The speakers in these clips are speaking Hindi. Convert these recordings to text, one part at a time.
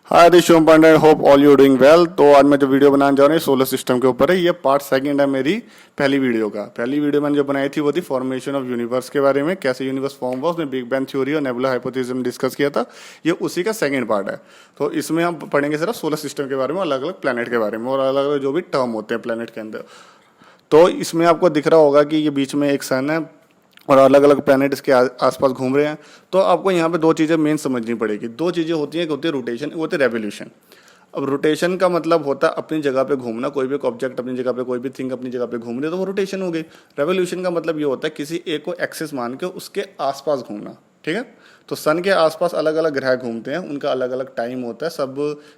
Hi this Shubham Pandey, hope all you doing well. तो आज मैं जो वीडियो बनाने जा रहा हूँ सोलर सिस्टम के ऊपर है। ये पार्ट सेकंड है मेरी पहली वीडियो का। पहली वीडियो मैंने जो बनाई थी वो थी फॉर्मेशन ऑफ यूनिवर्स के बारे में, कैसे यूनिवर्स फॉर्म हुआ, उसमें बिग बैंग थ्योरी और नेबुला हाइपोथेसिस डिस्कस किया था। ये उसी का सेकंड पार्ट है। तो इसमें हम पढ़ेंगे सिर्फ सोलर सिस्टम के बारे में, अलग अलग प्लैनेट के बारे में और अलग अलग जो भी टर्म होते हैं प्लैनेट के अंदर। तो इसमें आपको दिख रहा होगा कि ये बीच में एक सन है और अलग अलग प्लैनेट इसके आसपास घूम रहे हैं। तो आपको यहाँ पे दो चीज़ें मेन समझनी पड़ेगी। दो चीज़ें होती हैं, एक होती है रोटेशन, एक होती है रेवोल्यूशन। अब रोटेशन का मतलब होता है अपनी जगह पे घूमना, कोई भी ऑब्जेक्ट अपनी जगह पे, कोई भी थिंग अपनी जगह पे घूम रही है तो वो रोटेशन हो गई। रेवोल्यूशन का मतलब ये होता है किसी एक को एक्सिस मान के उसके आसपास घूमना, ठीक है। तो सन के आसपास अलग अलग ग्रह घूमते हैं, उनका अलग अलग टाइम होता है। सब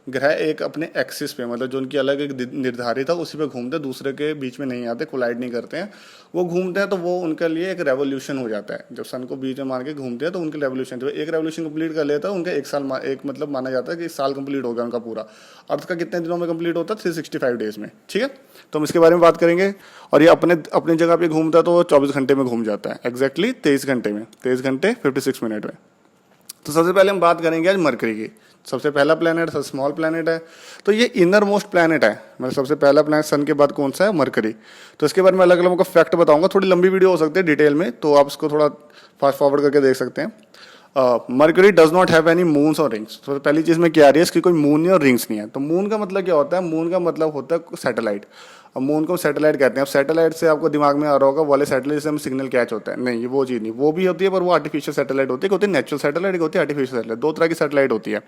ग्रह एक अपने एक्सिस पे, मतलब जो उनकी अलग एक निर्धारित है उसी पे घूमते हैं, दूसरे के बीच में नहीं आते, कोलाइड नहीं करते हैं। वो घूमते हैं तो वो उनके लिए एक रेवोल्यूशन हो जाता है। जब सन को बीच में मान के घूमते हैं तो उनकी रेवोल्यूशन, जब एक रेवोल्यूशन कंप्लीट कर लेता है उनका एक साल, एक मतलब माना जाता है कि साल कंप्लीट हो गया उनका पूरा। अर्थ का कितने दिनों में कंप्लीट होता है? 365 डेज में, ठीक है। तो हम इसके बारे में बात करेंगे। और ये अपने अपनी जगह पे घूमता है तो वो 24 घंटे में घूम जाता है, एग्जैक्टली 23 घंटे में, 23 घंटे 56 मिनट में। तो सबसे पहले हम बात करेंगे आज मरकरी की। सबसे पहला प्लैनेट, सबसे स्मॉल प्लैनेट है। तो ये इनर मोस्ट प्लैनेट है, मतलब सबसे पहला प्लैनेट सन के बाद कौन सा है? मरकरी। तो इसके बारे में अलग अलग फैक्ट बताऊंगा, थोड़ी लंबी वीडियो हो सकती है डिटेल में, तो आप इसको थोड़ा फास्ट फॉरवर्ड करके देख सकते हैं। Mercury does not have any moons और रिंग्स। तो पहली चीज में क्या आ रही है, इसकी कोई मून नहीं और रिंग्स नहीं है। तो मून का मतलब क्या होता है? मून का मतलब होता है सैटेलाइट। अब मून को सैटेलाइट कहते हैं। अब सैटेलाइट से आपको दिमाग में आ रहा होगा वाले सैटेलाइट से हम सिग्नल कैच होता है, नहीं, वो चीज़ नहीं, वो भी होती है पर वो आर्टिफिशियल सैटेलाइट होती है। होती है नेचुरल सैटेलाइट, एक होती है आर्टिफिशियल सैटेलाइट। दो तरह की सैटेलाइट होती है।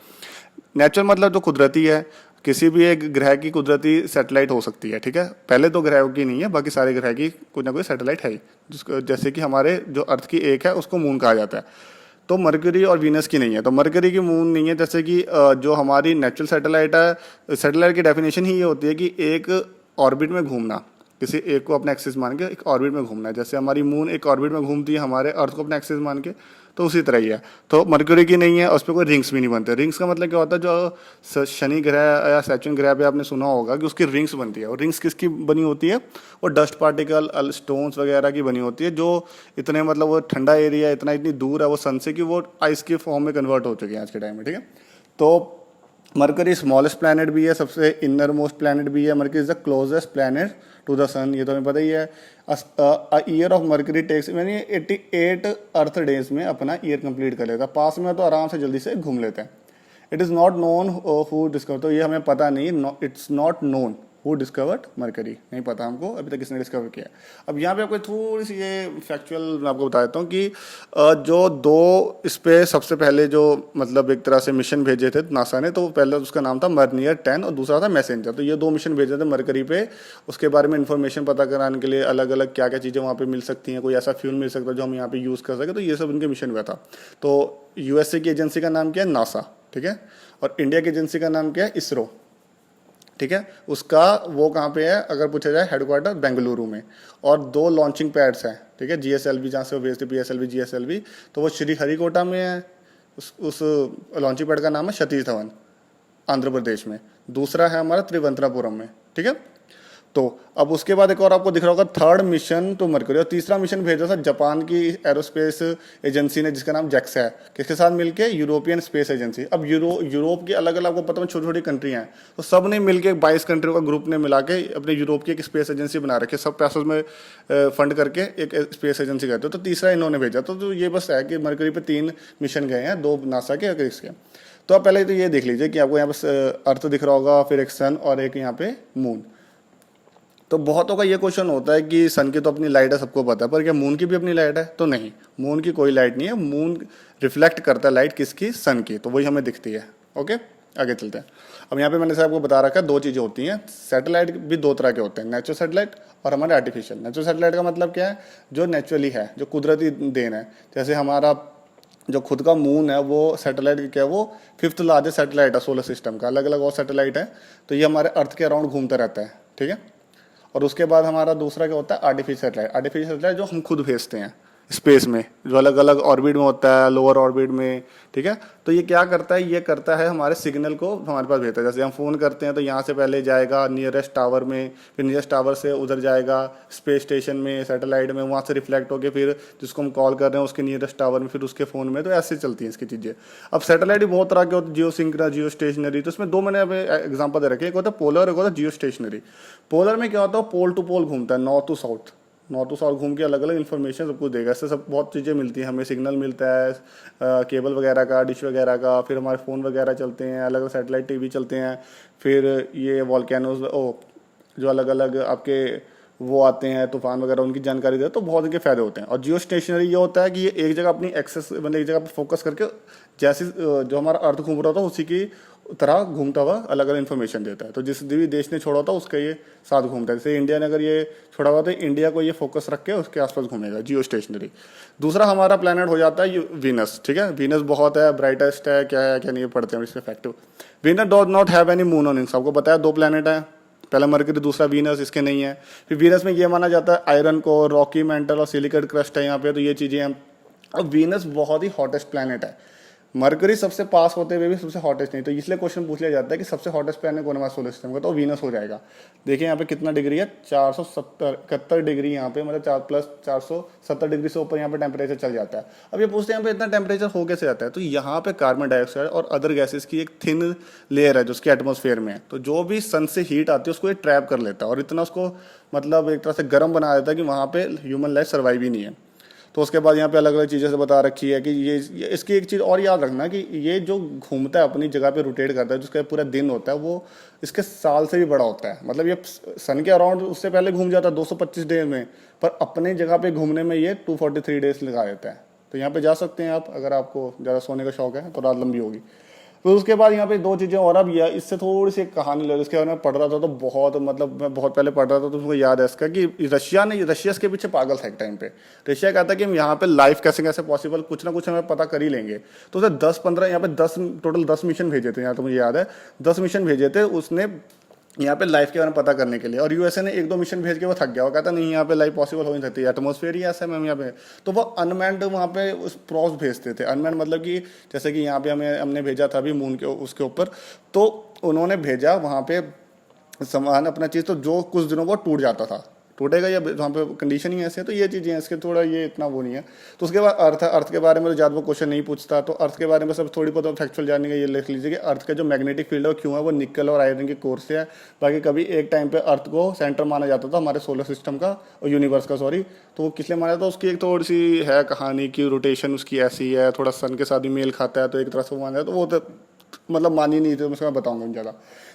नेचुरल मतलब जो कुदरती है, किसी भी एक ग्रह की कुदरती सैटेलाइट हो सकती है, ठीक है। पहले तो ग्रहों की नहीं है, बाकी सारे ग्रह की कोई ना कोई सैटेलाइट है, जिसको जैसे कि हमारे जो अर्थ की एक है उसको मून कहा जाता है। तो मरकरी और वीनस की नहीं है। तो मरकरी की मून नहीं है, जैसे कि जो हमारी नेचुरल सैटेलाइट है, सैटेलाइट की डेफिनेशन ही ये होती है कि एक ऑर्बिट में घूमना, किसी एक को अपना एक्सिस मान के एक ऑर्बिट में घूमना है। जैसे हमारी मून एक ऑर्बिट में घूमती है हमारे अर्थ को अपना एक्सिस मान के, तो उसी तरह ही है। तो मरकरी की नहीं है और उस पर कोई रिंग्स भी नहीं बनते। रिंग्स का मतलब क्या होता है? जो शनि ग्रह या सैटर्न ग्रह पे आपने सुना होगा कि उसकी रिंग्स बनती है। और रिंग्स किसकी बनी होती है? वो डस्ट पार्टिकल, स्टोन्स वगैरह की बनी होती है, जो इतने मतलब वो ठंडा एरिया इतनी दूर है वो सन से कि वो आइस के फॉर्म में कन्वर्ट हो चुके हैं आज के टाइम में, ठीक है। तो मरकरी स्मॉलेस्ट प्लैनेट भी है, सबसे इनर मोस्ट प्लैनेट भी है। Mercury is the closest planet to the sun, ये तो हमें पता ही है। ईयर ऑफ मरकरी टेक्स, यानी 88 अर्थ डेज में अपना ईयर कंप्लीट कर लेता है। पास में तो आराम से जल्दी से घूम लेते हैं। It is not known who discover, तो ये हमें पता नहीं, it's not known who discovered mercury, नहीं पता हमको अभी तक किसने डिस्कवर किया। अब यहाँ पे आपको थोड़ी सी ये फैक्चुअल मैं आपको बता देता हूँ कि जो दो इस पे सबसे पहले जो मतलब एक तरह से मिशन भेजे थे नासा ने, तो पहले उसका नाम था मर्नियर 10 और दूसरा था मैसेंजर। तो ये दो मिशन भेजे थे मरकरी पे, उसके बारे में इन्फॉर्मेशन पता कराने के लिए, अलग अलग क्या क्या चीज़ें वहाँ पे मिल सकती हैं, कोई ऐसा फ्यूल मिल सकता है जो हम यहाँ पे यूज़ कर सके। तो ये सब उनके मिशन हुआ था। तो यूएसए की एजेंसी का नाम क्या है? नासा, ठीक है। और इंडिया की एजेंसी का नाम क्या है? इसरो, ठीक है। उसका वो कहाँ पे है अगर पूछा जाए? हेडक्वार्टर बेंगलुरु में। और दो लॉन्चिंग पैड्स हैं, ठीक है। जीएसएलवी जहाँ से वो भेजते, पीएसएलवी जीएसएलवी, तो वो श्रीहरिकोटा में है। उस लॉन्चिंग पैड का नाम है सतीश धवन, आंध्र प्रदेश में। दूसरा है हमारा त्रिवेंद्रपुरम में, ठीक है। तो अब उसके बाद एक और आपको दिख रहा होगा थर्ड मिशन टू मरकरी। और तीसरा मिशन भेजा था जापान की एरोस्पेस एजेंसी ने, जिसका नाम जेक्सा है। किसके साथ मिलके? European space agency. अब यूरोप की अलग अलग आपको पता है छोटी छोटी कंट्रियां हैं, तो सब ने मिलके 22 कंट्रियों का ग्रुप ने मिला के अपने यूरोप की एक स्पेस एजेंसी बना रखी है। सब पैसों में फंड करके एक स्पेस एजेंसी कहते हो। तो तीसरा इन्होंने भेजा। तो ये बस है कि मरकरी पे 3 मिशन गए हैं, 2 नासा के और इसके। तो आप पहले तो ये देख लीजिए कि आपको यहाँ बस अर्थ दिख रहा होगा, फिर एक सन और एक यहाँ पे मून। तो बहुतों का ये क्वेश्चन होता है कि सन की तो अपनी लाइट है, सबको पता है, पर क्या मून की भी अपनी लाइट है? तो नहीं, मून की कोई लाइट नहीं है। मून रिफ्लेक्ट करता है लाइट किसकी? सन की, तो वही हमें दिखती है। ओके, आगे चलते हैं। अब यहाँ पे मैंने से आपको बता रखा है 2 चीज़ें होती हैं। सैटेलाइट भी 2 तरह के होते हैं, नेचुरल सैटेलाइट और हमारे आर्टिफिशियल। नेचुरल सैटेलाइट का मतलब क्या है? जो नेचुरली है, जो कुदरती देन है। जैसे हमारा जो खुद का मून है वो सैटेलाइट क्या है? वो 5th लार्जेस्ट सैटेलाइट है सोलर सिस्टम का। अलग अलग और सैटेलाइट है, तो ये हमारे अर्थ के अराउंड घूमता रहता है, ठीक है। और उसके बाद हमारा दूसरा क्या होता है? Artificial satellite. आर्टिफिशियल सैटेलाइट जो हम खुद भेजते हैं, स्पेस में, जो अलग अलग ऑर्बिट में होता है, लोअर ऑर्बिट में, ठीक है। तो ये क्या करता है, ये करता है हमारे सिग्नल को हमारे पास भेजता है। जैसे हम फ़ोन करते हैं तो यहाँ से पहले जाएगा नियरेस्ट टावर में, फिर नियरेस्ट टावर से उधर जाएगा स्पेस स्टेशन में, सैटेलाइट में, वहाँ से रिफ्लेक्ट होकर फिर जिसको हम कॉल कर रहे हैं उसके नियरेस्ट टावर में, फिर उसके फ़ोन में। तो ऐसे चलती हैं इसकी चीज़ें। अब सैटेलाइट भी बहुत तरह के होते हैं, जियो सिंक्रा, जियो स्टेशनरी। तो इसमें दो मैंने अब एग्जाम्पल दे रखे, एक होता है पोलर, एक होता है जियो स्टेशनरी। पोलर में क्या होता है, पोल टू पोल घूमता है, north to south, north to south घूम के अलग अलग इन्फॉर्मेशन सब कुछ देगा। इससे सब बहुत चीज़ें मिलती हैं हमें, सिग्नल मिलता है केबल वगैरह का, डिश वगैरह का, फिर हमारे फ़ोन वगैरह चलते हैं, अलग अलग सैटेलाइट टीवी चलते हैं, फिर ये वॉल्केनोज जो अलग अलग आपके वो आते हैं तूफान वगैरह, उनकी जानकारी दे, तो बहुत इनके फ़ायदे होते हैं। और जियो स्टेशनरी ये होता है कि ये एक जगह अपनी एक्सेस, मतलब एक जगह पर फोकस करके जैसे जो हमारा अर्थ घूम रहा था उसी की तरह घूमता हुआ अलग अलग इन्फॉर्मेशन देता है। तो जिस भी देश ने छोड़ा था उसका ये साथ घूमता है। जैसे इंडिया ने अगर ये छोड़ा हुआ तो इंडिया को ये फोकस रख के उसके आसपास घूमेगा, जियो स्टेशनरी। दूसरा हमारा प्लैनेट हो जाता है वीनस, ठीक है। वीनस बहुत है, ब्राइटेस्ट है, क्या है क्या नहीं पढ़ते हैं इसके फैक्टिव। Venus does not have any moon on इन, सबको बताया दो प्लैनेट है, पहला मरकरी, दूसरा वीनस, इसके नहीं है। फिर वीनस में ये माना जाता है आयरन को, रॉकी मेंटल और सिलिकेट क्रस्ट है यहाँ पे, तो ये चीज़ें हैं। अब वीनस बहुत ही हॉटेस्ट प्लैनेट है, मरकरी सबसे पास होते हुए भी सबसे हॉटेस्ट नहीं। तो इसलिए क्वेश्चन पूछ लिया जाता है कि सबसे हॉटेस्ट प्लैनेट कौन है सोलर सिस्टम का, तो वीनस हो जाएगा। देखिए यहाँ पे कितना डिग्री है, 471 डिग्री यहाँ पे, मतलब 4+470 डिग्री से ऊपर यहाँ पे टेम्परेचर चल जाता है। अब ये पूछते हैं यहाँ पे इतना टेम्परेचर हो कैसे जाता है, तो यहाँ पे कार्बन डाइऑक्साइड और अदर गैसेस की एक थिन लेयर है जो उसके एटमोसफेयर में है। तो जो भी सन से हीट आती है उसको ये ट्रैप कर लेता है और इतना उसको मतलब एक तरह से गर्म बना देता है कि वहाँ पे ह्यूमन लाइफ सर्वाइव ही नहीं है। तो उसके बाद यहाँ पे अलग अलग चीज़ें से बता रखी है कि ये इसकी एक चीज़ और याद रखना कि ये जो घूमता है अपनी जगह पे रोटेट करता है, जिसका पूरा दिन होता है वो इसके साल से भी बड़ा होता है। मतलब ये सन के अराउंड उससे पहले घूम जाता है 225 डेज में, पर अपने जगह पे घूमने में ये 243 डेज लगा देता है। तो यहाँ पे जा सकते हैं आप, अगर आपको ज़्यादा सोने का शौक है तो रात लंबी होगी। तो उसके बाद यहाँ पे दो चीज़ें और, अब यह इससे थोड़ी सी कहानी ले, इसके बारे में पढ़ रहा था तो बहुत, मतलब मैं बहुत पहले पढ़ रहा था तो मुझे याद है इसका कि रशिया इसके पीछे पागल था एक टाइम पे। रशिया कहता कि हम यहाँ पे लाइफ कैसे कैसे पॉसिबल, कुछ ना कुछ हमें पता कर ही लेंगे। तो उसने 10-15 यहाँ पे 10 टोटल 10 मिशन भेजे थे, यहाँ तो मुझे याद है 10 मिशन भेजे थे उसने यहाँ पे लाइफ के बारे में पता करने के लिए। और यूएसए ने 1-2 मिशन भेज के वो थक गया, वो कहता नहीं यहाँ पे लाइफ पॉसिबल हो नहीं सकती, एटमॉस्फेयर ही ऐसा है मैम यहाँ पे। तो वो अनमैन्ड वहाँ पे उस प्रॉब्स भेजते थे। अनमैन्ड मतलब कि जैसे कि यहाँ पे हमने भेजा था अभी मून के उसके ऊपर, तो उन्होंने भेजा वहाँ पे सामान अपना चीज़, तो जो कुछ दिनों वो टूट जाता था, टूटेगा या वहाँ पे कंडीशन ही ऐसे है। तो ये चीज़ें हैं इसके, थोड़ा ये इतना वो नहीं है। तो उसके बाद अर्थ के बारे में तो ज़्यादा वो क्वेश्चन नहीं पूछता। तो अर्थ के बारे में सब थोड़ी बहुत फैक्चुअल जानने का ये लिख लीजिए कि अर्थ का जो मैग्नेटिक फील्ड है वो क्यों है, वो निकल और आयरन के कोर से है। बाकी कभी एक टाइम पे अर्थ को सेंटर माना जाता था हमारे सोलर सिस्टम का और यूनिवर्स का, सॉरी। तो वो किस लिए माना जाता है, उसकी एक थोड़ी सी है कहानी की, रोटेशन उसकी ऐसी है, थोड़ा सन के साथ ही मेल खाता है, तो एक तरह से वो माना जाता है। तो वो तो मतलब मानी नहीं थी, तो मैं बताऊंगा ज़्यादा।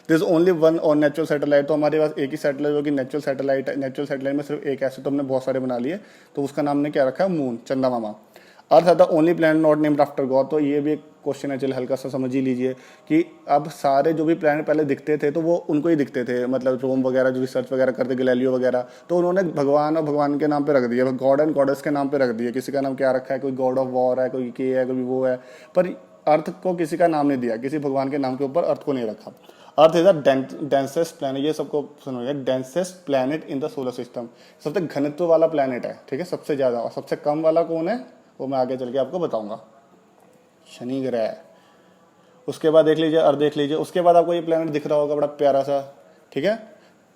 दिस ओनली वन और नेचुरल सैटेलाइट, तो हमारे पास एक ही सैटेलाइट जो कि नेचुरल सैटेलाइट है। नेचुरल सैटेलाइट में सिर्फ एक, ऐसे तो हमने बहुत सारे बना लिए, तो उसका नाम ने क्या रखा है, मून, चंदा मामा। अर्थ है the only planet not named after God. तो ये भी एक क्वेश्चन है, चलिए हल्का सा समझ ही लीजिए कि अब सारे जो भी प्लैनेट पहले दिखते थे तो वो उनको ही दिखते थे, मतलब रोम वगैरह जो रिसर्च वगैरह करते, गैलीलियो वगैरह, तो उन्होंने भगवान और भगवान के नाम पे रख दिया, गॉड एंड गॉडेस के नाम पे रख दिया। किसी का नाम क्या रखा है, कोई गॉड ऑफ वॉर है, कोई के है, कोई वो है, पर अर्थ को किसी का नाम नहीं दिया, किसी भगवान के नाम के ऊपर अर्थ को नहीं रखा। Earth is the densest planet, ये सबको सुनो, densest planet in the solar system, सबसे घनत्व वाला प्लैनेट है, ठीक है, सबसे ज़्यादा। और सबसे कम वाला कौन है वो मैं आगे चल के आपको बताऊंगा, शनि ग्रह है। उसके बाद देख लीजिए, अर्थ देख लीजिए। उसके बाद आपको ये प्लैनेट दिख रहा होगा बड़ा प्यारा सा, ठीक है,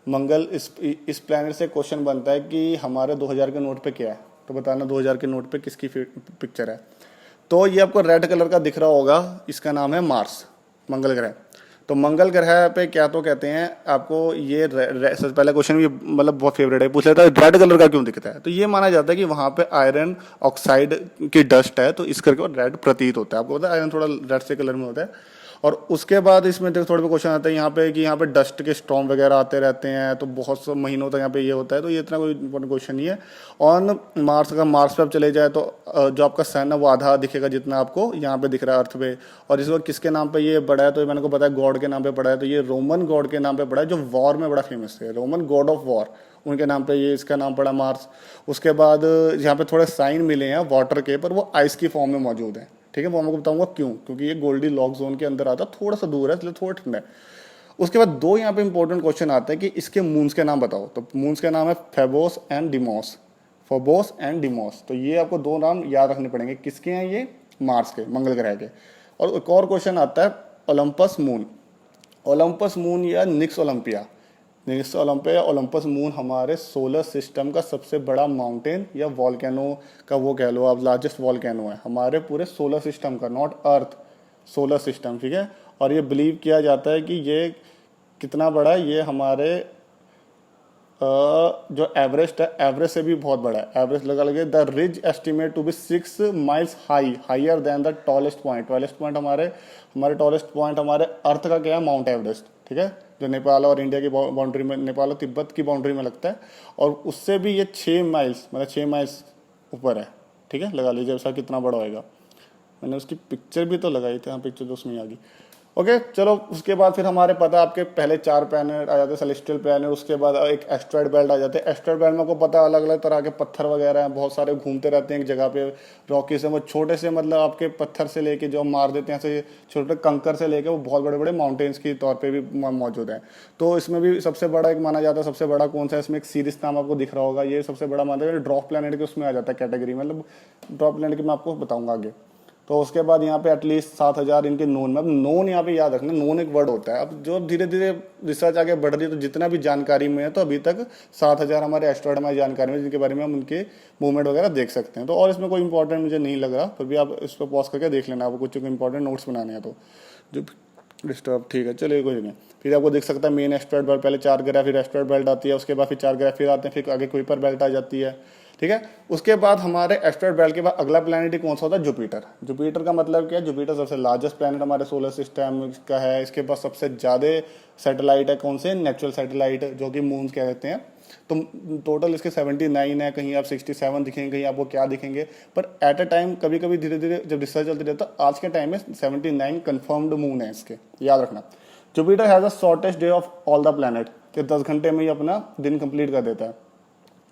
मंगल। इस प्लैनेट से क्वेश्चन बनता है कि हमारे 2000 के नोट पे क्या है, तो बताना 2000 के नोट पे किसकी पिक्चर है। तो ये आपको रेड कलर का दिख रहा होगा, इसका नाम है मार्स, मंगल ग्रह। तो मंगल ग्रह पे क्या तो कहते हैं आपको, ये सबसे पहला क्वेश्चन भी मतलब बहुत फेवरेट है, पूछ लेता है रेड कलर का क्यों दिखता है। तो ये माना जाता है कि वहाँ पे आयरन ऑक्साइड की डस्ट है, तो इस करके रेड प्रतीत होता है। आपको पता है आयरन थोड़ा रेड से कलर में होता है। और उसके बाद इसमें थोड़े बहुत क्वेश्चन आते हैं यहाँ पे कि यहाँ पे डस्ट के स्टॉर्म वगैरह आते रहते हैं, तो बहुत से महीनों तक यहाँ पे ये होता है। तो ये इतना कोई इंपॉर्टेंट क्वेश्चन नहीं है। ऑन मार्स का, मार्स पे आप चले जाए तो जो आपका सन है वो आधा दिखेगा जितना आपको यहाँ पे दिख रहा है अर्थ पे। और इस वक्त किसके नाम पे ये बड़ा है, तो मैंने को पता है गॉड के नाम पे पड़ा है। तो ये रोमन गॉड के नाम पे पड़ा है, जो वॉर में बड़ा फेमस है, रोमन गॉड ऑफ वॉर, उनके नाम पे ये इसका नाम पड़ा मार्स। उसके बाद यहाँ पे थोड़े साइन मिले हैं वाटर के, पर वो आइस की फॉर्म में मौजूद है, ठीक है। वो मैं आपको बताऊंगा क्यों, क्योंकि ये गोल्डी लॉक जोन के अंदर आता है, थोड़ा सा दूर है इसलिए थोड़ा ठंडा है। उसके बाद दो यहाँ पे इंपॉर्टेंट क्वेश्चन आते हैं कि इसके मून्स के नाम बताओ। तो मून्स के नाम है Phobos and Deimos. Phobos and Deimos. तो ये आपको दो नाम याद रखने पड़ेंगे। किसके हैं ये? मार्स के, मंगल ग्रह के। और एक और क्वेश्चन आता है ओलंपस मून। ओलंपस मून या निक्स ओलंपिया। निक्स ओलंपिया, ओलंपस मून हमारे सोलर सिस्टम का सबसे बड़ा माउंटेन या वॉल्केनो का वो कह लो आप, लार्जेस्ट वॉल्केनो है हमारे पूरे सोलर सिस्टम का, नॉट अर्थ, सोलर सिस्टम, ठीक है। और ये बिलीव किया जाता है कि ये कितना बड़ा है, ये हमारे जो एवरेस्ट है, एवरेस्ट से भी बहुत बड़ा है। एवरेस्ट लगा लगे the ridge estimate to be 6 miles high, higher than the tallest point. Tallest point हमारे टॉलेस्ट पॉइंट हमारे अर्थ का क्या है? माउंट एवरेस्ट, ठीक है, जो नेपाल और इंडिया की बाउंड्री में, नेपाल और तिब्बत की बाउंड्री में लगता है। और उससे भी ये 6 माइल्स, मतलब 6 माइल्स ऊपर है, ठीक है। लगा लीजिए ऐसा कितना बड़ा होएगा। मैंने उसकी पिक्चर भी तो लगाई थी, हाँ पिक्चर तो उसमें आ गई। ओके चलो, उसके बाद फिर हमारे पता आपके पहले 4 प्लैनेट आ जाते हैं, सेलेस्टियल प्लैनेट। उसके बाद एक एस्ट्रॉयड बेल्ट आ जाते हैं। एस्ट्रॉयड बेल्ट में आपको पता अलग अलग तरह के पत्थर वगैरह हैं, बहुत सारे घूमते रहते हैं एक जगह पे। रॉकी से वो छोटे से, मतलब आपके पत्थर से लेके जो मार देते हैं ऐसे छोटे कंकर से लेके, वो बहुत बड़े बड़े माउंटेन्स के तौर पर भी मौजूद है। तो इसमें भी सबसे बड़ा एक माना जाता है, सबसे बड़ा कौन सा है? इसमें एक सीरीज नाम आपको दिख रहा होगा, ये सबसे बड़ा माना जाता है। ड्रॉप प्लैनेट के उसमें आ जाता है कैटेगरी, मतलब ड्रॉप प्लैनेट की मैं आपको बताऊंगा आगे। तो उसके बाद यहाँ पे एटलीस्ट 7000 इनके नोन में। अब नोन यहाँ पे याद रखना, नोन एक वर्ड होता है। अब जो धीरे धीरे रिसर्च आगे बढ़ रही है, तो जितना भी जानकारी में है, तो अभी तक 7000 हमारे एस्ट्रॉयड हमारी जानकारी में, जिनके बारे में हम उनके मूवमेंट वगैरह देख सकते हैं। तो और इसमें कोई इंपॉर्टेंट मुझे नहीं लग रहा, फिर भी आप इस पर पॉज करके देख लेना, आपको कुछ इंपॉर्टेंट नोट्स बनाने हैं तो जो डिस्टर्ब, ठीक है चलिए कोई नहीं। फिर आपको दिख सकता है मेन एस्ट्रॉयड बेल्ट, पहले 4 ग्रह, फिर एस्ट्रॉयड बेल्ट आती है, उसके बाद फिर 4 ग्रह फिर आते हैं, फिर आगे कुइपर बेल्ट आ जाती है, ठीक है। उसके बाद हमारे एस्ट्रॉयड बेल्ट के बाद अगला प्लैनेट ही कौन सा होता है? जुपिटर। जुपिटर का मतलब क्या है? जुपिटर सबसे लार्जेस्ट प्लैनेट हमारे सोलर सिस्टम का है। इसके पास सबसे ज़्यादा सैटेलाइट है, कौन से? नेचुरल सैटेलाइट, जो कि मून कहते हैं। तो टोटल इसके 79 है, कहीं आप 67 दिखेंगे, कहीं आपको क्या दिखेंगे, पर एट अ टाइम कभी कभी धीरे धीरे जब रिसर्च चलती रहती है, तो आज के टाइम में 79 कन्फर्म्ड मून है इसके, याद रखना। Jupiter has the shortest day of all the planet, कि 10 घंटे में ही अपना दिन कंप्लीट कर देता है।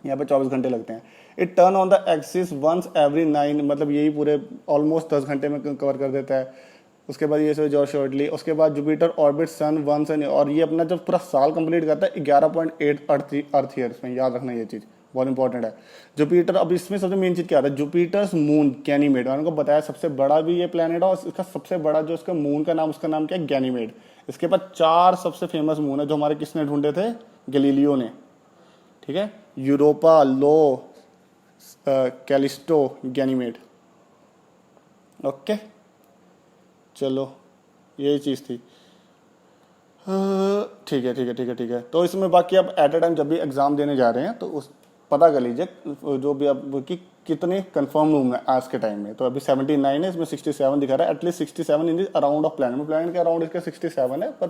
यहाँ पे 24 घंटे लगते हैं। It turn on the axis once every 9, मतलब यही पूरे ऑलमोस्ट 10 घंटे में कवर कर देता है। उसके बाद ये सब जो शॉर्टली, उसके बाद जुपिटर ऑर्बिट सन वंस, और ये अपना जब पूरा साल कंप्लीट करता है 11.8 अर्थ ईयर्स में, याद रखना ये चीज़ बहुत इंपॉर्टेंट है। जुपिटर, अब इसमें सबसे मेन चीज़ क्या आता है? जुपिटर्स मून गैनीमेड, मैंने को बताया सबसे बड़ा भी ये प्लैनेट है, और इसका सबसे बड़ा जो इसका मून का नाम, उसका नाम क्या है? गैनीमेड। इसके बाद 4 सबसे फेमस मून है, जो हमारे किसने ढूंढे थे? गैलीलियो ने, ठीक है। यूरोपा, लो, कैलिस्टो, गैनीमेड। ओके चलो यही चीज़ थी। ठीक है ठीक है ठीक है ठीक है। तो इसमें बाकी आप एट अ टाइम जब भी एग्जाम देने जा रहे हैं, तो उस पता कर लीजिए जो भी आप कि कितने कंफर्म रूम है आज के टाइम में। तो अभी 79 है, इसमें 67 दिखा रहा है, at least 67 in the around of planet. Planet के अराउंड इसका 67 है, पर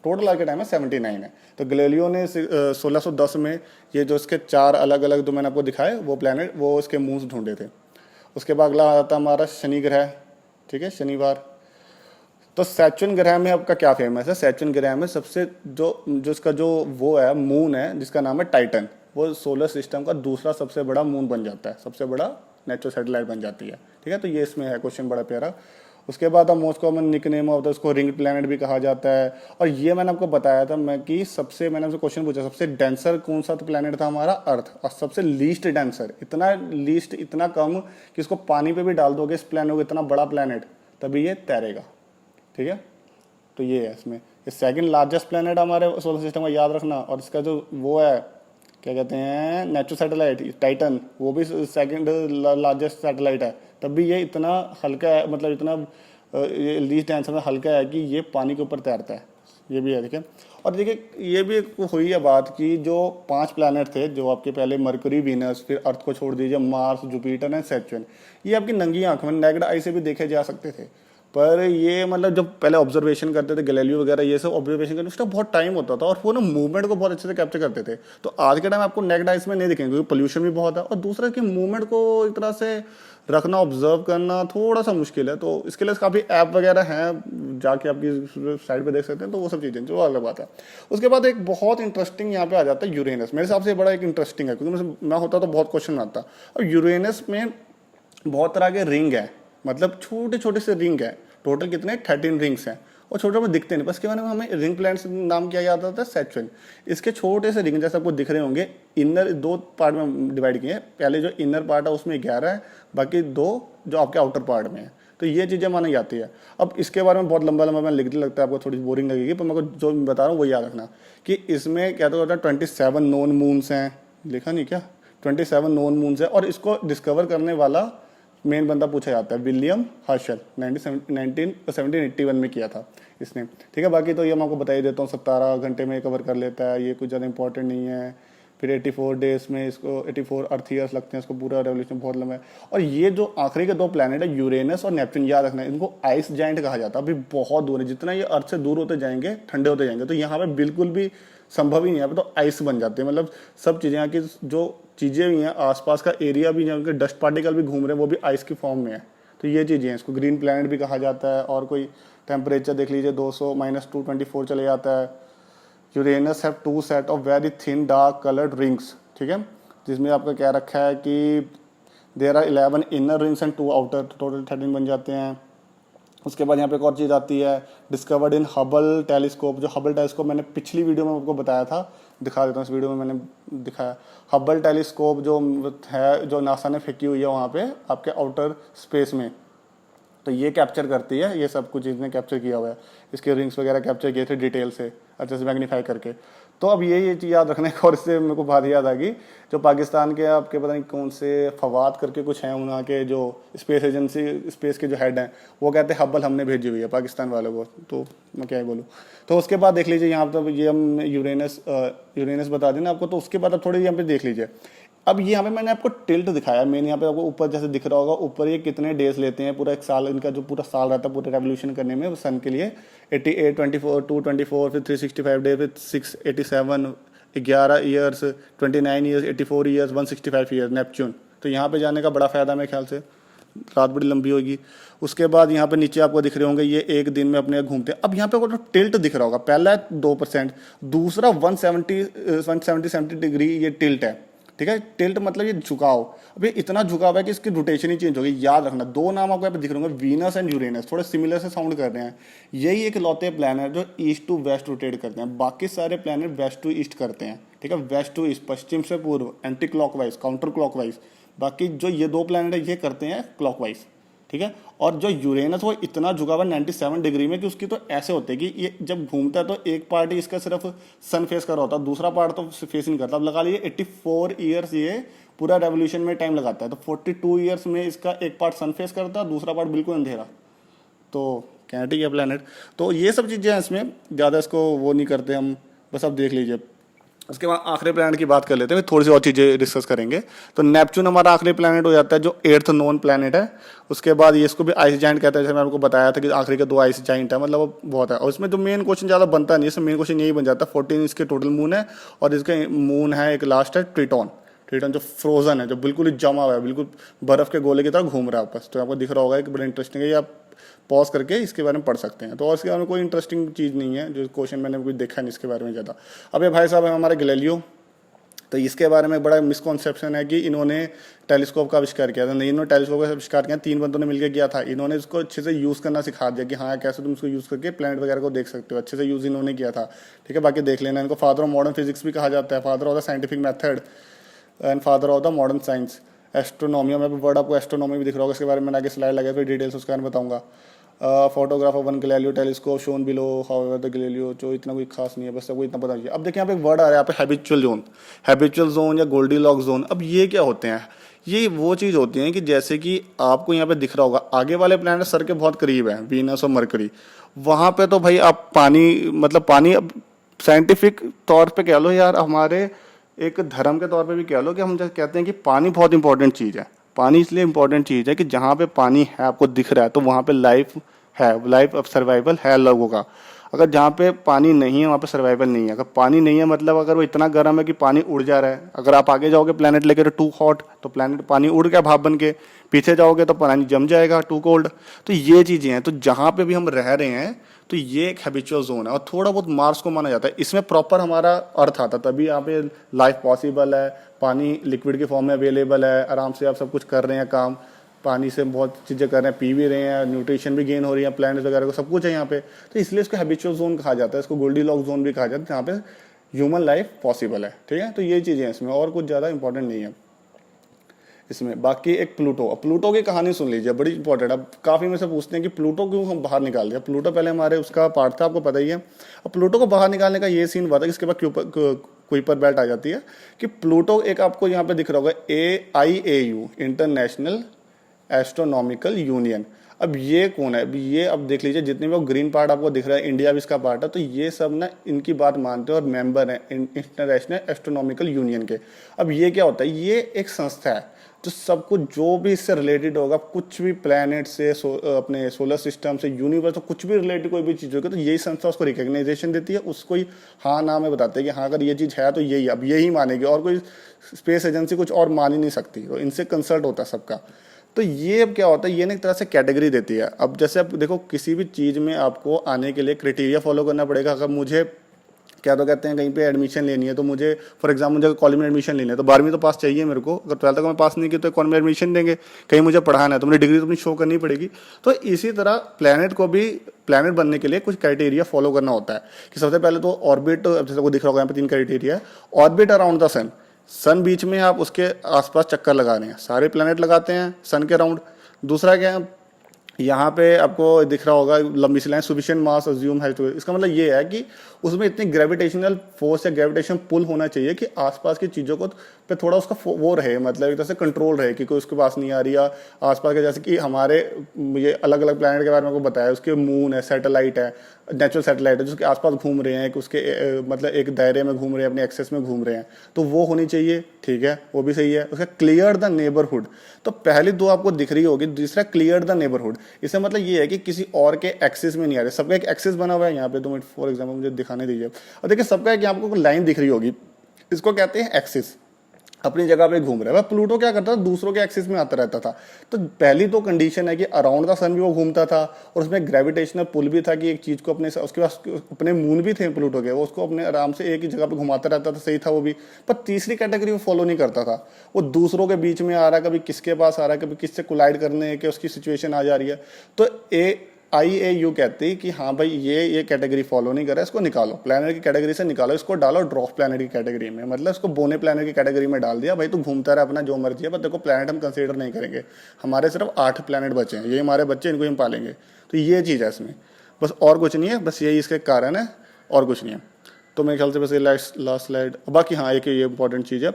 टोटल आज के टाइम में 79 है। तो गैलीलियो ने 1610 में ये जो इसके 4 अलग अलग जो मैंने आपको दिखाए वो प्लैनेट, वो इसके मून्स ढूंढे थे। उसके बाद अगला आता हमारा शनि ग्रह, ठीक है, शनिवार। तो सैचुरन ग्रह में आपका क्या फेमस है? सैचुरन ग्रह में सबसे जो इसका जो वो है मून है, जिसका नाम है टाइटन, वो सोलर सिस्टम का दूसरा सबसे बड़ा मून बन जाता है, सबसे बड़ा नेचुरल सैटेलाइट बन जाती है, ठीक है। तो ये इसमें है क्वेश्चन बड़ा प्यारा। उसके बाद अब मोस्ट कॉमन निकनेम होता है, उसको रिंग प्लैनेट भी कहा जाता है। और ये मैंने आपको बताया था मैं कि सबसे, मैंने आपसे क्वेश्चन पूछा सबसे डेंसर कौन सा प्लैनेट था? हमारा अर्थ। और सबसे लीस्ट डेंसर, इतना लीस्ट, इतना कम कि इसको पानी पे भी डाल दोगे इस प्लैनेट को, इतना बड़ा प्लैनेट, तभी ये तैरेगा, ठीक है। तो ये है इसमें, ये सेकंड लार्जेस्ट प्लैनेट हमारे सोलर सिस्टम का, याद रखना। और इसका जो वो है, क्या कहते हैं, नेचुरल सैटेलाइट टाइटन, वो भी सेकंड लार्जेस्ट सैटेलाइट है, तब भी ये इतना हल्का है, मतलब इतना ये लीस्ट आंसर में हल्का है कि ये पानी के ऊपर तैरता है, ये भी है, ठीक है। और देखिए ये भी हुई है बात कि जो 5 प्लैनेट थे, जो आपके पहले मरकरी, वीनस, फिर अर्थ को छोड़ दीजिए, मार्स, जुपिटर एंड सैटर्न, ये आपकी नंगी आंख में नेकेड आई से भी देखे जा सकते थे। पर ये मतलब जब पहले ऑब्जर्वेशन करते थे, गैलीलियो वगैरह ये सब ऑब्जर्वेशन करने उसका बहुत टाइम होता था, और वो ना मूवमेंट को बहुत अच्छे से कैप्चर करते थे। तो आज के टाइम आपको नेक्ड आइस में नहीं दिखेंगे, क्योंकि पोल्यूशन भी बहुत है, और दूसरा कि मूवमेंट को एक तरह से रखना, ऑब्जर्व करना थोड़ा सा मुश्किल है। तो इसके लिए काफ़ी ऐप वगैरह हैं, जाके आपकी साइड पे देख सकते हैं, तो वो सब चीज़ें जो अलग बात है। उसके बाद एक बहुत इंटरेस्टिंग यहाँ पे आ जाता है यूरेनस। मेरे हिसाब से बड़ा एक इंटरेस्टिंग है, क्योंकि मैं होता तो बहुत क्वेश्चन आता। और यूरेनस में बहुत तरह के रिंग है, मतलब छोटे छोटे से रिंग है। टोटल कितने? 13 रिंग्स हैं। और छोटे छोटे दिखते नहीं, बस के बारे में हमें रिंग प्लैनेट्स नाम किया जाता था सैचुरन। इसके छोटे से रिंग जैसे आपको दिख रहे होंगे, इनर 2 पार्ट में डिवाइड किए हैं। पहले जो इनर पार्ट है उसमें 11 है, बाकी 2 जो आपके आउटर पार्ट में है। तो ये चीज़ें मानी जाती है। अब इसके बारे में बहुत लंबा मैं लिखने लगता है, आपको थोड़ी बोरिंग लगेगी, पर मैं जो बता रहा हूँ वो याद रखना कि इसमें क्या तो होता है 27 नोन मून्स हैं, लिखा नहीं क्या, 27 नोन मून्स है। और इसको डिस्कवर करने वाला मेन बंदा पूछा जाता है विलियम हर्शल, 1781 में किया था इसने, ठीक है। बाकी तो ये मैं आपको बता ही देता हूँ, 17 घंटे में कवर कर लेता है, ये कुछ ज़्यादा इंपॉर्टेंट नहीं है। फिर 84 डेज में इसको 84 अर्थ ईयर्स लगते हैं, इसको पूरा रेवोल्यूशन बहुत लंबा है। और ये जो आखिरी के 2 प्लैनेट है यूरेनस और नेपच्यून, याद रखना है, इनको आइस जाइंट कहा जाता है। अभी बहुत दूर है, जितना ये अर्थ से दूर होते जाएंगे ठंडे होते जाएंगे, तो यहाँ पे बिल्कुल भी संभव ही नहीं है, यहाँ पे तो आइस बन जाते हैं। मतलब सब चीज़ें यहाँ की जो चीज़ें भी हैं, आसपास का एरिया भी जहाँ के डस्ट पार्टिकल भी घूम रहे हैं, वो भी आइस की फॉर्म में है। तो ये चीज़ें हैं, इसको ग्रीन प्लैनेट भी कहा जाता है। और कोई टेम्परेचर देख लीजिए 200 -224 चले जाता है। Uranus have 2 set of very thin dark coloured rings, ठीक है, जिसमें आपका क्या रखा है कि there are 11 inner rings and 2 outer, total 13 बन जाते हैं। उसके बाद यहाँ पे एक और चीज़ आती है, डिस्कवर्ड इन हबल टेलीस्कोप। जो हबल टेलीस्कोप मैंने पिछली वीडियो में आपको बताया था, दिखा देता हूँ, इस वीडियो में मैंने दिखाया। हबल टेलीस्कोप जो है, जो नासा ने फेंकी हुई है वहाँ पे आपके आउटर स्पेस में, तो ये कैप्चर करती है, ये सब कुछ इसने कैप्चर किया हुआ है। इसके रिंग्स वगैरह कैप्चर किए थे डिटेल से, अच्छे से मैग्नीफाई करके। तो अब ये चीज़ याद रखने का। और इससे मेरे को बात याद आ गई, जो पाकिस्तान के आपके पता नहीं कौन से फवाद करके कुछ हैं, वहाँ के जो स्पेस एजेंसी, स्पेस के जो हेड हैं, वो कहते हैं हब्बल हमने भेजी हुई है पाकिस्तान वालों को। तो मैं क्या ही बोलूँ। तो उसके बाद देख लीजिए यहाँ पर, ये हम यूरेनस बता दें ना आपको। तो उसके बाद अब थोड़ी यहाँ पे देख लीजिए, अब यहाँ पे मैंने आपको टिल्ट दिखाया, मैंने यहाँ पे आपको ऊपर जैसे दिख रहा होगा, ऊपर ये कितने डेज लेते हैं, पूरा एक साल, इनका जो पूरा साल रहता है पूरे रेवोल्यूशन करने में सन के लिए। 88, 24, 224, फिर 365 डेज, फिर 687, 11 years, 29 years, 84 years, 165 years Neptune. तो यहाँ पे जाने का बड़ा फ़ायदा मेरे ख्याल से, रात बड़ी लंबी होगी। उसके बाद यहाँ पे नीचे आपको दिख रहे होंगे, ये एक दिन में अपने घूमते हैं। अब यहाँ पे आपको टिल्ट दिख रहा होगा, पहला 2%, दूसरा 170 डिग्री ये टिल्ट है, ठीक है। टिल्ट मतलब ये झुकाव, अभी इतना झुकाव है कि इसकी रोटेशन ही चेंज होगी। याद रखना, 2 नाम आपको यहाँ पे दिख रहे होंगे, वीनस एंड यूरेनस, थोड़े सिमिलर से साउंड कर रहे हैं। यही एक लौते प्लैनेट जो ईस्ट टू वेस्ट रोटेट करते हैं, बाकी सारे प्लैनेट वेस्ट टू ईस्ट करते हैं, ठीक है। वेस्ट टू ईस्ट, पश्चिम से पूर्व, एंटी क्लॉकवाइज, काउंटर क्लॉकवाइज। बाकी जो ये 2 प्लैनेट है ये करते हैं क्लॉकवाइज, ठीक है। और जो यूरेनस वो इतना झुका हुआ 97 डिग्री में कि उसकी तो ऐसे होते हैं कि ये जब घूमता है तो एक पार्ट ही इसका सिर्फ सन फेस कर रहा होता है, दूसरा पार्ट तो फेस नहीं करता। अब लगा लीजिए 84 ईयर्स ये पूरा रेवोल्यूशन में टाइम लगाता है, तो 42 ईयर्स में इसका एक पार्ट सन फेस करता है, दूसरा पार्ट बिल्कुल अंधेरा। तो कैनेटिक है प्लैनेट। तो ये सब चीज़ें हैं इसमें, ज़्यादा इसको वो नहीं करते हम, बस अब देख लीजिए। उसके बाद आखिरी प्लैनेट की बात कर लेते हैं, थोड़ी सी और चीज़ें डिस्कस करेंगे। तो नेपच्यून हमारा आखिरी प्लैनेट हो जाता है, जो 8th नोन प्लैनेट है। उसके बाद ये इसको भी आइस जाइंट कहते हैं, जैसे मैं आपको बताया था कि आखिरी के 2 आइस जाइंट है, मतलब वो बहुत है। और इसमें जो मेन क्वेश्चन ज़्यादा बनता नहीं है, इसमें मेन क्वेश्चन यही बन जाता है, 14 इसके टोटल मून है, और इसके मून है एक लास्ट है ट्रिटॉन। ट्रिटॉन जो फ्रोजन है, जो बिल्कुल ही जमा हुआ है, बिल्कुल बर्फ के गोले की तरह घूम रहा है आपस। तो आपको दिख रहा होगा, एक बड़ा इंटरेस्टिंग है, ये आप पॉज करके इसके बारे में पढ़ सकते हैं। तो और इसके बारे में कोई इंटरेस्टिंग चीज़ नहीं है, जो क्वेश्चन मैंने कुछ देखा नहीं इसके बारे में ज़्यादा। अब ये भाई साहब है हमारे गैलीलियो। तो इसके बारे में बड़ा मिसकॉन्सेप्शन है कि इन्होंने टेलीस्कोप का आविष्कार किया था। नहीं, इन्होंने टेलीस्कोप का आविष्कार किया, 3 बंदों ने मिलकर किया था। इन्होंने इसको अच्छे से यूज़ करना सिखा दिया कि हाँ कैसे तुम इसको यूज़ करके प्लैनेट वगैरह को देख सकते हो, अच्छे से यूज़ इन्होंने किया था, ठीक है। बाकी देख लेना, इनको फादर ऑफ मॉडर्न फिजिक्स भी कहा जाता है, father of the scientific method and father of the modern science. Astronomy में वर्ड आपको एस्ट्रोनॉमी भी दिख रहा होगा, इसके बारे में आगे स्लाइड लगे फिर डिटेल्स उसके बारे में बताऊंगा। Photograph of 1 Galileo telescope shown below, however the Galileo, जो इतना कोई खास नहीं है, बस सबको इतना पता चाहिए। अब देखिए यहाँ पे एक वर्ड आ रहा है यहाँ पे, हैबिचुअल जोन या गोल्डीलॉक जोन। अब ये क्या होते हैं? ये वो चीज़ होती है कि जैसे कि आपको यहाँ पे दिख रहा होगा, आगे वाले प्लैनेट सर के बहुत करीब है, वीनस और मरकरी। वहाँ पे तो भाई आप पानी, मतलब पानी, अब साइंटिफिक तौर पे कह लो यार, हमारे एक धर्म के तौर पे भी कह लो कि हम जैसे कहते हैं कि पानी बहुत इंपॉर्टेंट चीज़ है। पानी इसलिए इंपॉर्टेंट चीज़ है कि जहाँ पे पानी है आपको दिख रहा है तो वहाँ पे लाइफ है, लाइफ ऑफ सर्वाइवल है लोगों का। अगर जहाँ पे पानी नहीं है वहाँ पे सर्वाइवल नहीं है। अगर पानी नहीं है मतलब अगर वो इतना गर्म है कि पानी उड़ जा रहा है, अगर आप आगे जाओगे प्लैनेट लेकर टू हॉट, तो प्लैनेट पानी उड़ गया भाप बन के, पीछे जाओगे तो पानी जम जाएगा टू कोल्ड। तो ये चीज़ें हैं। तो जहाँ पे भी हम रह रहे हैं तो ये एक हैबिचुअल जोन है, और थोड़ा बहुत मार्स को माना जाता है। इसमें प्रॉपर हमारा अर्थ आता, तभी यहाँ पे लाइफ पॉसिबल है, पानी लिक्विड के फॉर्म में अवेलेबल है, आराम से आप सब कुछ कर रहे हैं काम। पानी से बहुत चीज़ें कर रहे हैं, पी भी रहे हैं, न्यूट्रिशन भी गेन हो रही है, प्लांट्स वगैरह को सब कुछ है यहाँ पे। तो इसलिए इसको हैबिचुअल जोन कहा जाता है, इसको गोल्डीलॉक्स जोन भी कहा जाता है, जहाँ पे ह्यूमन लाइफ पॉसिबल है। ठीक है, तो ये चीज़ें हैं इसमें, और कुछ ज़्यादा इंपॉर्टेंट नहीं है इसमें। बाकी एक प्लूटो की कहानी सुन लीजिए, बड़ी इंपॉर्टेंट। अब काफ़ी में से पूछते हैं कि प्लूटो क्यों हम बाहर निकाल दिया। प्लूटो पहले हमारे उसका पार्ट था, आपको पता ही है। अब प्लूटो को बाहर निकालने का ये सीन हुआ था कि इसके बाद कुइपर बेल्ट आ जाती है कि प्लूटो एक आपको यहाँ पे दिख रहा होगा AIAU, इंटरनेशनल एस्ट्रोनॉमिकल यूनियन। अब ये कौन है? अब ये अब देख लीजिए, जितने भी वो ग्रीन पार्ट आपको दिख रहा है, इंडिया भी इसका पार्ट है, तो ये सब ना इनकी बात मानते हैं और मेंबर हैं इंटरनेशनल एस्ट्रोनॉमिकल यूनियन के। अब ये क्या होता है? ये एक संस्था है तो सब कुछ जो भी इससे रिलेटेड होगा, कुछ भी प्लैनेट से अपने सोलर सिस्टम से, यूनिवर्स, तो कुछ भी रिलेटेड कोई भी चीज़ होगी, तो यही संस्था उसको रिकग्नाइजेशन देती है, उसको ही हाँ ना में बताते हैं कि हाँ अगर ये चीज़ है तो यही, अब यही मानेगी, और कोई स्पेस एजेंसी कुछ और मान ही नहीं सकती। तो इनसे कंसल्ट होता है सबका। तो ये अब क्या होता है, ये ना एक तरह से कैटेगरी देती है। अब जैसे आप देखो, किसी भी चीज़ में आपको आने के लिए क्राइटेरिया फॉलो करना पड़ेगा। अगर मुझे क्या तो कहते हैं कहीं पे एडमिशन लेनी है, तो मुझे फॉर एग्जाम्पल मुझे कॉलेज में एडमिशन लेनी है, तो 12वीं तो पास चाहिए मेरे को। अगर 12th तक मैं पास नहीं की तो कॉलेज में एडमिशन देंगे, कहीं मुझे पढ़ाना है तो मुझे डिग्री तो अपनी शो करनी पड़ेगी। तो इसी तरह प्लैनेट को भी प्लैनेट बनने के लिए कुछ क्राइटेरिया फॉलो करना होता है कि सबसे पहले तो ऑर्बिट, जैसे को दिख रहा होगा यहाँ पे 3 क्राइटेरिया है। ऑर्बिट अराउंड द सन, सन बीच में आप उसके आसपास चक्कर लगा रहे हैं, सारे प्लैनेट लगाते हैं सन के अराउंड। दूसरा क्या है, यहाँ पे आपको दिख रहा होगा लंबी सी लाइन, सफिशिएंट मास अज्यूम है टू। इसका मतलब ये है कि उसमें इतनी ग्रेविटेशनल फोर्स या ग्रेविटेशन पुल होना चाहिए कि आसपास की चीज़ों को पे थोड़ा उसका वो रहे, मतलब एक तरह से कंट्रोल रहे कि कोई उसके पास नहीं आ रही, या आसपास के, जैसे कि हमारे ये अलग अलग प्लैनेट के बारे में आपको बताया, उसके मून है, सैटेलाइट है, नेचुरल सैटेलाइट है, जो उसके आसपास घूम रहे हैं, कि उसके मतलब एक दायरे में घूम रहे हैं, अपने एक्सेस में घूम रहे हैं, तो वो होनी चाहिए। ठीक है, वो भी सही है। उसका क्लियर द नेबरहुड, तो पहली 2 आपको दिख रही होगी, दूसरा क्लियर द नेबरहुड। इसका मतलब ये है कि किसी और के एक्सेस में नहीं आ रहे, सबका एक एक्सेस बना हुआ है यहाँ पे। 2 मिनट फॉर एग्जाम्पल मुझे दिखाने दीजिए। और देखिए सबका एक यहाँ आपको लाइन दिख रही होगी, इसको कहते हैं एक्सिस, अपनी जगह पे घूम रहा है। प्लूटो क्या करता था, दूसरों के एक्सिस में आता रहता था। तो पहली तो कंडीशन है कि अराउंड द सन भी वो घूमता था, और उसमें ग्रेविटेशनल पुल भी था कि एक चीज को अपने, उसके पास अपने मून भी थे प्लूटो के, वो उसको अपने आराम से एक ही जगह पे घुमाता रहता था, सही था वो भी। पर तीसरी कैटेगरी वो फॉलो नहीं करता था, वो दूसरों के बीच में आ रहा है, कभी किसके पास आ रहा है, कभी किससे कोलाइड करने की उसकी सिचुएशन आ जा रही है। तो IAU कहती है कि हाँ भाई ये कैटेगरी फॉलो नहीं कर रहा है, इसको निकालो, प्लैनेट की कैटेगरी से निकालो, इसको डालो ड्रॉफ प्लैनेट की कैटेगरी में, मतलब इसको बोने प्लैनेट की कैटेगरी में डाल दिया। भाई तू घूमता रहा अपना जो मर्जी है, पर देखो प्लैनेट हम कंसीडर नहीं करेंगे, हमारे सिर्फ 8 प्लैनेट बचे हैं, ये हमारे बच्चे, इनको हम पालेंगे। तो ये चीज़ है इसमें, बस और कुछ नहीं है, बस यही इसके कारण है, और कुछ नहीं है। तो मेरे ख्याल से बस ये लास्ट स्लाइड। बाकी हाँ, एक ये इंपॉर्टेंट चीज़ है,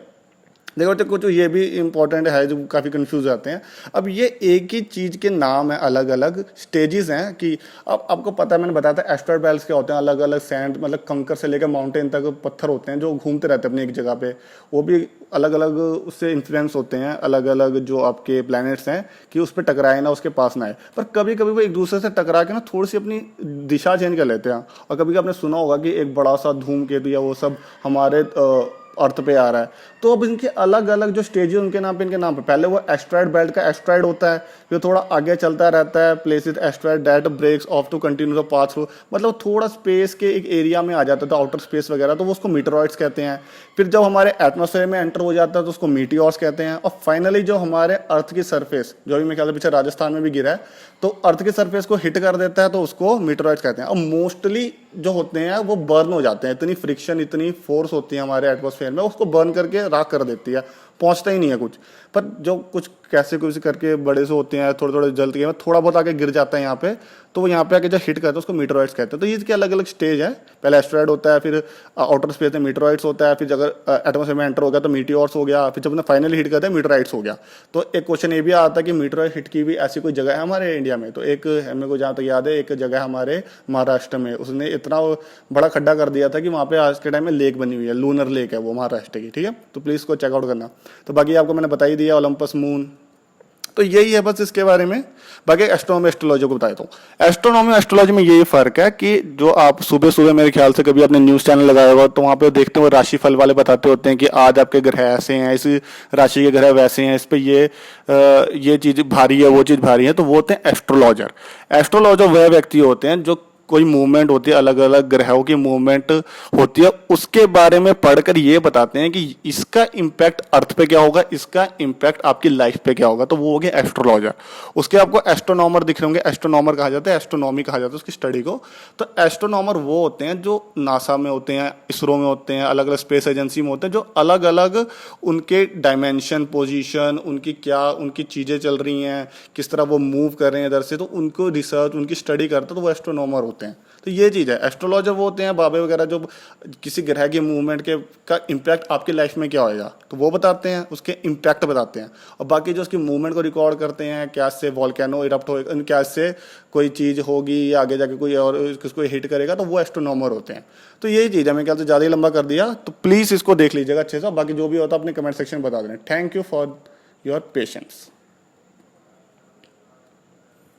देखो तो कुछ ये भी इंपॉर्टेंट है जो काफ़ी कंफ्यूज जाते हैं। अब ये एक ही चीज़ के नाम है, अलग अलग स्टेजेस हैं कि अब आपको पता है, मैंने बताया था एस्ट्रॉयड बेल्ट्स क्या होते हैं, अलग अलग सैंड, मतलब कंकर से लेकर माउंटेन तक पत्थर होते हैं जो घूमते रहते हैं अपनी एक जगह पे, वो भी अलग अलग उससे इन्फ्लुएंस होते हैं, अलग अलग जो आपके प्लैनेट्स हैं कि उस पर टकराए ना, उसके पास ना आए। पर कभी कभी वो एक दूसरे से टकरा के ना थोड़ी सी अपनी दिशा चेंज कर लेते हैं। और कभी आपने सुना होगा कि एक बड़ा सा धूमकेतु या वो सब हमारे अर्थ पे आ रहा है। तो अब इनके अलग अलग जो स्टेज है उनके नाम पे, इनके नाम पे, पहले वो एस्ट्रॉयड बेल्ट का एस्ट्रॉयड होता है, फिर थोड़ा आगे चलता रहता है, places asteroid that breaks off to continue path through, मतलब थोड़ा स्पेस के एक एरिया में आ जाता था, आउटर स्पेस वगैरह, तो वो उसको मीटेरॉइड्स कहते हैं। फिर जब हमारे एटमॉस्फेयर में एंटर हो जाता है तो उसको मीटियोर्स कहते हैं। और फाइनली जो हमारे अर्थ की सरफेस, जो अभी मेरे ख्याल से पीछे राजस्थान में भी गिरा है, तो अर्थ की सरफेस को हिट कर देता है, तो उसको मीटेरॉइड्स कहते हैं। और मोस्टली जो होते हैं वो बर्न हो जाते हैं, इतनी फ्रिक्शन, इतनी फोर्स होती है हमारे एटमॉस्फेयर में, उसको बर्न करके राख कर देती है, पहुंचता ही नहीं है कुछ। पर जो कुछ कैसे कुछ करके बड़े से होते हैं, थोड़े थोड़े जलते हैं, थोड़ा बहुत आके गिर जाता है यहाँ पे, तो वो यहाँ पे आके जब हिट करता है उसको मीटेरॉइड्स कहते हैं। तो ये इसके अलग अलग स्टेज है, पहले एस्ट्रॉयड होता है, फिर आउटर स्पेस में मीटेरॉइड्स होता है, फिर अगर एटमॉस्फेयर में एंटर हो गया तो मीटियोर्स हो गया, फिर जब फाइनली हिट करता है मीटेरॉइड्स हो गया। तो एक क्वेश्चन ये भी आता है कि मीटेरॉइड हिट की भी ऐसी कोई जगह है हमारे इंडिया में? तो एक मेरे को जहाँ तक याद है, एक जगह हमारे महाराष्ट्र में, उसने इतना बड़ा खड्डा कर दिया था कि वहाँ पे आज के टाइम में लेक बनी हुई है, लूनर लेक है वो महाराष्ट्र की। ठीक है, तो प्लीज़ को चेकआउट करना। तो बाकी आपको मैंने बता ही दिया ओलंपस मून, तो यही है बस इसके बारे में। बाकी एस्ट्रोनॉमी एस्ट्रोलॉजी को बताया, तो एस्ट्रोनॉमी एस्ट्रोलॉजी में यही फर्क है कि जो आप सुबह सुबह मेरे ख्याल से कभी आपने न्यूज़ चैनल लगाया होगा तो वहाँ पे देखते हो राशिफल वाले बताते होते हैं कि आज आपके ग्रह ऐसे हैं, इस राशि के ग्रह वैसे हैं, इस पे ये चीज़ भारी है, वो चीज़ भारी है, तो वो होते हैं एस्ट्रोलॉजर। एस्ट्रोलॉजर वह व्यक्ति होते हैं जो कोई मूवमेंट होती है, अलग अलग ग्रहों की मूवमेंट होती है, उसके बारे में पढ़कर ये बताते हैं कि इसका इम्पैक्ट अर्थ पे क्या होगा, इसका इम्पैक्ट आपकी लाइफ पे क्या होगा। तो वो हो गया एस्ट्रोलॉजर। उसके आपको एस्ट्रोनॉमर दिख रहे होंगे, एस्ट्रोनॉमर कहा जाता है, एस्ट्रोनॉमी कहा जाता है उसकी स्टडी को। तो एस्ट्रोनॉमर वो होते हैं जो नासा में होते हैं, इसरो में होते हैं, अलग अलग स्पेस एजेंसी में होते हैं, जो अलग अलग उनके डायमेंशन, पोजीशन, उनकी क्या उनकी चीज़ें चल रही हैं, किस तरह वो मूव कर रहे हैं इधर से, तो उनको रिसर्च, उनकी स्टडी करते हैं, तो वो एस्ट्रोनॉमर होते हैं। तो ये चीज़ है। एस्ट्रोलॉजर वो होते हैं बाबे वगैरह जो किसी ग्रह के मूवमेंट के का इम्पैक्ट आपकी लाइफ में क्या होएगा तो वो बताते हैं, उसके इम्पैक्ट बताते हैं। और बाकी जो उसकी मूवमेंट को रिकॉर्ड करते हैं, क्या इससे वॉल्केनो इरप्ट होएगा, क्या इससे कोई चीज़ होगी या आगे जाके कोई और किसको हिट करेगा, तो वो एस्ट्रोनॉमर होते हैं। तो यही चीज़ है। मैं क्या तो ज़्यादा ही लंबा कर दिया, तो प्लीज़ इसको देख लीजिएगा अच्छे से। बाकी जो भी होता है अपने कमेंट सेक्शन में बता दें। Thank you for your patience.